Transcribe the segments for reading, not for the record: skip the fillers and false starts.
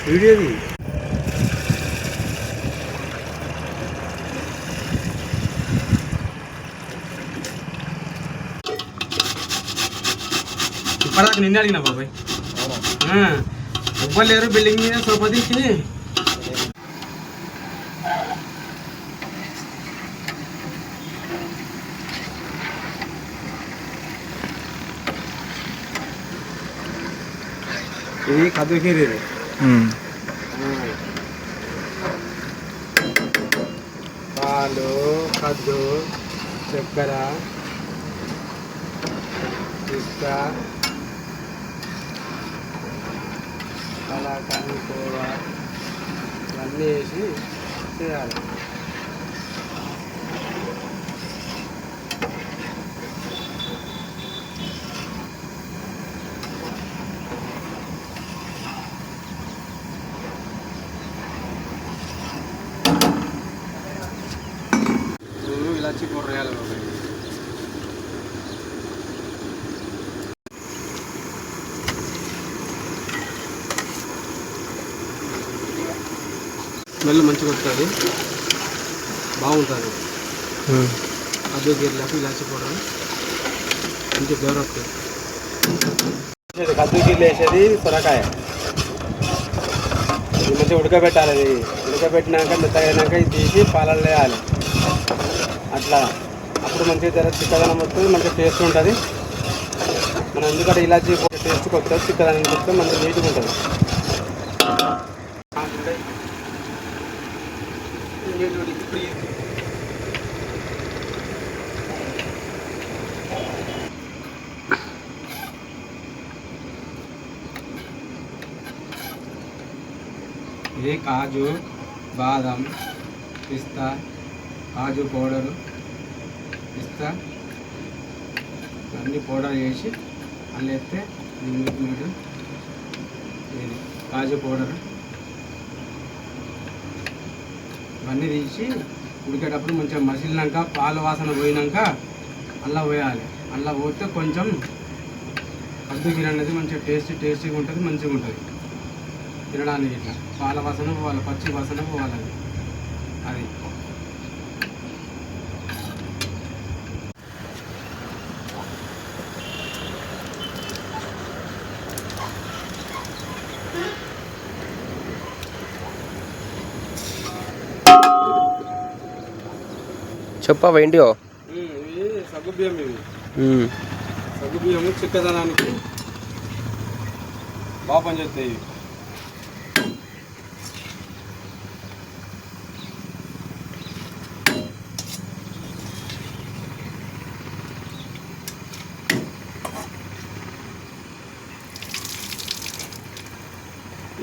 వీడియోది ఇప్పటిదాకా నిన్నే అడిగినా బాబాయ్. ఎవ్వరు లేరు బిల్డింగ్ మీద సోఫా తీసి ఇది కద్దు ఖీర్. ఇది పాలు, కద్దు, చక్కెర, పిస్తా, కలాకండ్, కోవా ఇవన్నీ వేసి చేయాలి. ఇలాచి పౌడర్ వేయాలి బాబాయ్. స్మెల్ మంచిగా వస్తుంది, బాగుంటుంది. అదే గీర్లకు ఇలాచి పౌడర్ మంచి ఫ్లేవర్ వస్తుంది. కద్దు గీర్లు వేసేది సొరకాయ. ఇది మంచిగా ఉడకబెట్టాలి. అది ఉడకబెట్టినాక మెత్తగా అయినాక ఇది తీసి పాలల్లో వేయాలి. అట్లా అప్పుడు మంచిగా జర చిక్కదనం వస్తుంది, మంచిగా టేస్ట్ ఉంటుంది. మనం ఎందుకంటే ఇలాచి టేస్ట్కి వస్తుంది, చిక్కదనానికి వస్తే మంచిగా నీట్గా ఉంటుంది. ఇది కాజు, బాదం, పిస్తా, కాజు పౌడరు, పిస్తా అన్నీ పౌడర్ చేసి అన్నీ వేస్తే మిల్క్ మేడ్, ఇది కాజు పౌడరు ఇవన్నీ తీసి ఉడికేటప్పుడు మంచిగా మసిలినాక పాలు వాసన పోయినాక అల్లా పోయాలి. అల్లా పోతే కొంచెం కద్దు గీర అనేది మంచిగా టేస్టీగా ఉంటుంది, మంచిగా ఉంటుంది తినడానికి. ఇట్లా పాల వాసన పోవాలి, పచ్చి వాసన పోవాలి. అది చెప్పవా ఏంటియో? ఇవి సగ్గుబియ్యం. ఇవి సగ్గుబియ్యము చిక్కదనానికి బాగా పనిచేస్తాయి.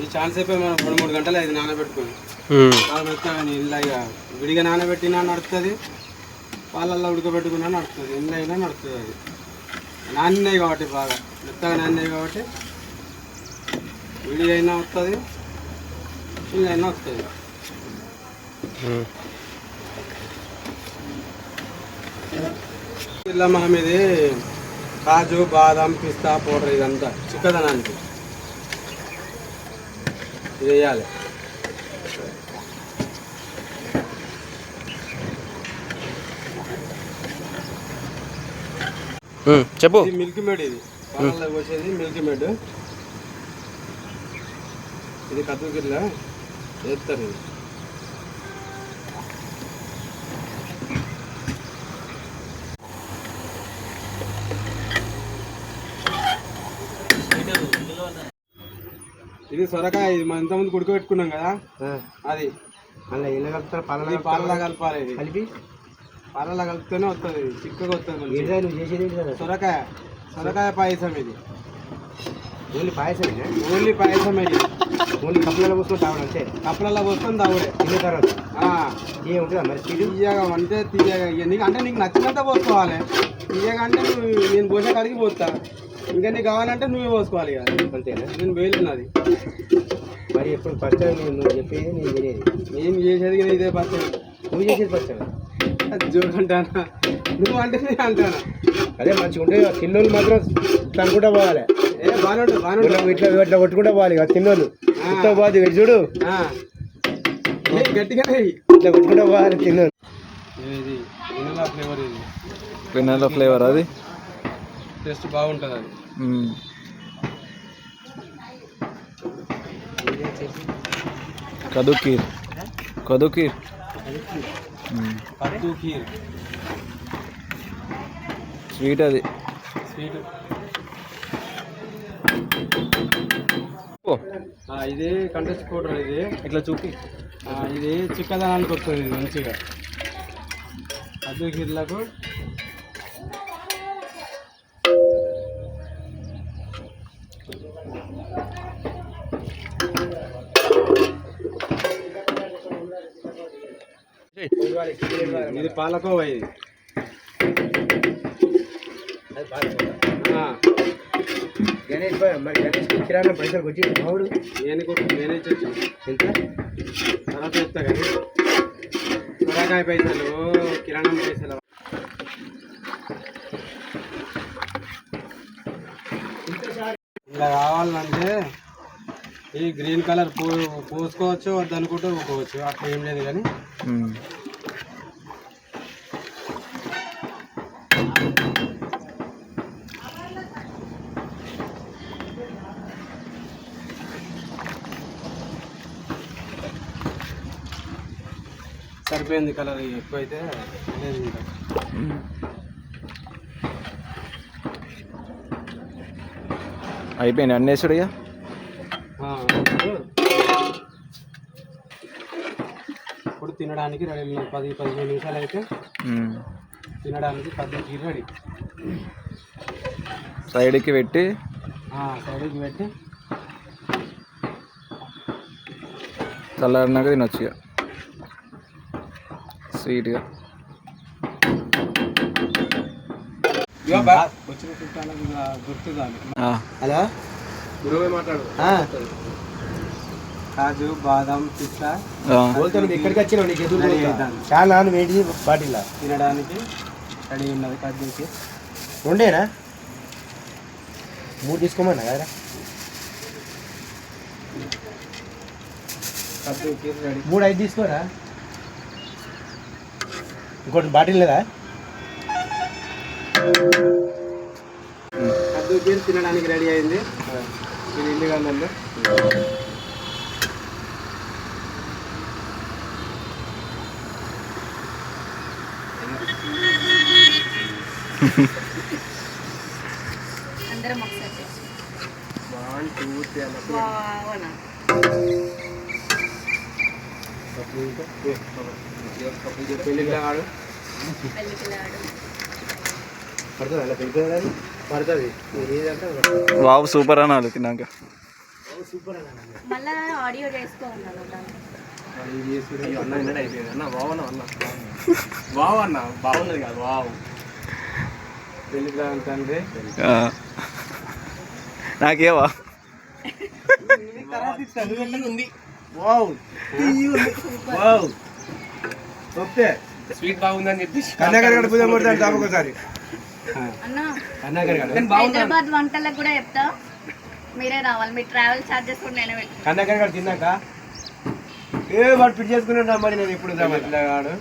ఈ ఛాన్స్ అయిపోయి మనం 2-3 గంటలు అది నానబెట్టుకొని ఇలా విడిగా నానబెట్టినా నడుస్తుంది, పాలల్లో ఉడకబెట్టుకున్నా నడుస్తుంది, ఇంట్లో అయినా నడుస్తుంది. అది నానినాయి కాబట్టి బాగా మెత్తగా నానినాయి కాబట్టి విడిగా అయినా వస్తుంది, ఇంట్లో అయినా వస్తుంది. ఇలా మనం ఇది కాజు, బాదం, పిస్తా పౌడర్ ఇదంతా చిక్కదనానికి ఇది వేయాలి. చెప్పు. ఇది మిల్క్ మేడ్. ఇది పాలల్లో పోసేది మిల్క్ మేడ్. ఇది కద్దు గిర్లా వేస్తారు. ఇది సొరకాయ. ఇది మనం ఇంతకుముందు ఉడకబెట్టుకున్నాం కదా, అది అలా ఇలా కలుపుతారు, పాలలా కలపాలి. ఇది కలిపి పాలలా కలిపితేనే వస్తుంది, చిక్కగా వస్తుంది. నువ్వు చేసేది సొరకాయ పాయసం. ఇది ఓన్లీ పాయసం, ఓన్లీ పాయసం. ఇది ఓన్లీ కప్పులలో పోసుకొని తాగడం అంతే. కప్పులలో పోసుకొని తాగుడే. తిన్న తర్వాత ఏముంటుందా మరి? తీయగా అంటే తీయగా నీకు నచ్చినంత పోసుకోవాలి. తీయగా అంటే నేను పోసే కాడికి పోతా. ఇంకా నీకు కావాలంటే నువ్వే పోసుకోవాలి కదా, అంతేనా? నేను వేలున్నది. మరి ఎప్పుడు పచ్చడి నువ్వు చెప్పేది నేను తినేది, నేను చేసేది ఇదే పచ్చడి. నువ్వు చేసేది పచ్చడి జోక్ అంటానా, నువ్వు అంటే నేను అంటానా? అదే మంచిగా ఉంటే తిన్నోళ్ళు మాత్రం తనుకుంటా పోవాలి. బాగానే ఉంటుంది, బాగానే ఉంటుంది. ఇట్లా కొట్టుకుంటా పోవాలి తిన్నోళ్ళు. ఇంత బాగుంది ఇక చూడు గట్టిగానే ఇట్లా కొట్టుకుంటా బాగా తిన్నాను. ఇది వెనిలా ఫ్లేవర్, ఇది వెనిలా ఫ్లేవర్ అది టేస్ట్ బాగుంటుంది అది. కద్దు కీర్ కద్దు ఖీర్ స్వీట్ అది. స్వీట్. ఇది కంటెస్ట్ పౌడర్, ఇది ఇట్లా చూపి. ఇది చిక్కదనానికి వస్తుంది ఇది మంచిగా. కద్దు ఖీర్లకు ఇది పాలకోవా. ఇది గణేష్ మరి గణేష్ కిరాణా పైసలు వచ్చి మావుడు నేనే ఇచ్చాను. ఎంత తర్వాత చెప్తా కానీ సొరకాయ పైసలు, కిరాణం పైసలు. ఇలా కావాలంటే ఈ గ్రీన్ కలర్ పోసుకోవచ్చు, వద్దనుకుంటూ ఊకోవచ్చు, అట్లా ఏం లేదు కానీ. సరిపోయింది కలర్, ఎక్కువైతే లేదు ఇంకా. అయిపోయింది అన్నేసుడిగా. ఇప్పుడు తినడానికి రెడీ. 10-15 నిమిషాలు అయితే తినడానికి పద్ధతి రెడీ. సైడ్కి పెట్టి సైడ్కి పెట్టి చల్లారినాక తినొచ్చు ఇక స్వీట్గా. వచ్చిన చుట్టాలకు గుర్తుదాలి. హలో గురువే మాట్లాడు. కాజు, బాదం, పిస్తా ఎక్కడికి వచ్చినావు? నీకు ఎదురు చాలా నువ్వు ఏంటి బాటిల్లా తినడానికి రెడీ ఉన్నది. కద్దుకి రెండేనా? 3 తీసుకోమన్నా కదా. కద్దుకి రెడీ. 3 5 తీసుకోరా. ఇంకోటి బాటిల్ లేదా? కద్దుకి తినడానికి రెడీ అయింది. ఇది ఇల్లు కాదండి. అందరం ఒకసారి 1 2 3 బావనా పెళ్ళిళ్ళగాడు పెళ్ళికిలాడు పడుతుంది అలా పెళ్ళి పడుతుంది. వావ్ సూపర్ అనాలి తిన్నాక. మళ్ళా ఆడియో చేసుకో ఉన్నాను అన్న అయిపోయింది. అన్న బావన్నా అన్న బావు అన్న బాగున్నది కాదు. వావ్ పెళ్ళిళ్ళ అంటే నాకేవా ఉంది. Wow wow okay. స్వీట్ బాగుందని చెప్పి కన్యాగారి పూజ కొడతాను తాప ఒకసారి. అన్న కన్యాగారి హైదరాబాద్ వంటలకు కూడా చెప్తా, మీరే రావాలి. మీ ట్రావెల్ ఛార్జెస్ కూడా నేనే పెట్టుకుంటా. కన్యాగారి గారు తిన్నాక వాడు పిడి చేసుకున్నాడు మరి నేను ఎప్పుడు పెళ్ళిళ్ళగాడు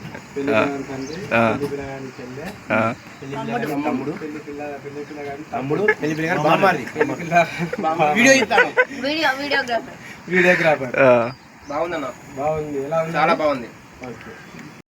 తమ్ముడు తమ్ముడు పెళ్లి పిల్లగాడు బామ్మారిది వీడియోగ్రాఫర్ వీడియోగ్రాఫర్. బాగుందన్న. బాగుంది. ఎలా ఉంది? చాలా బాగుంది. ఓకే.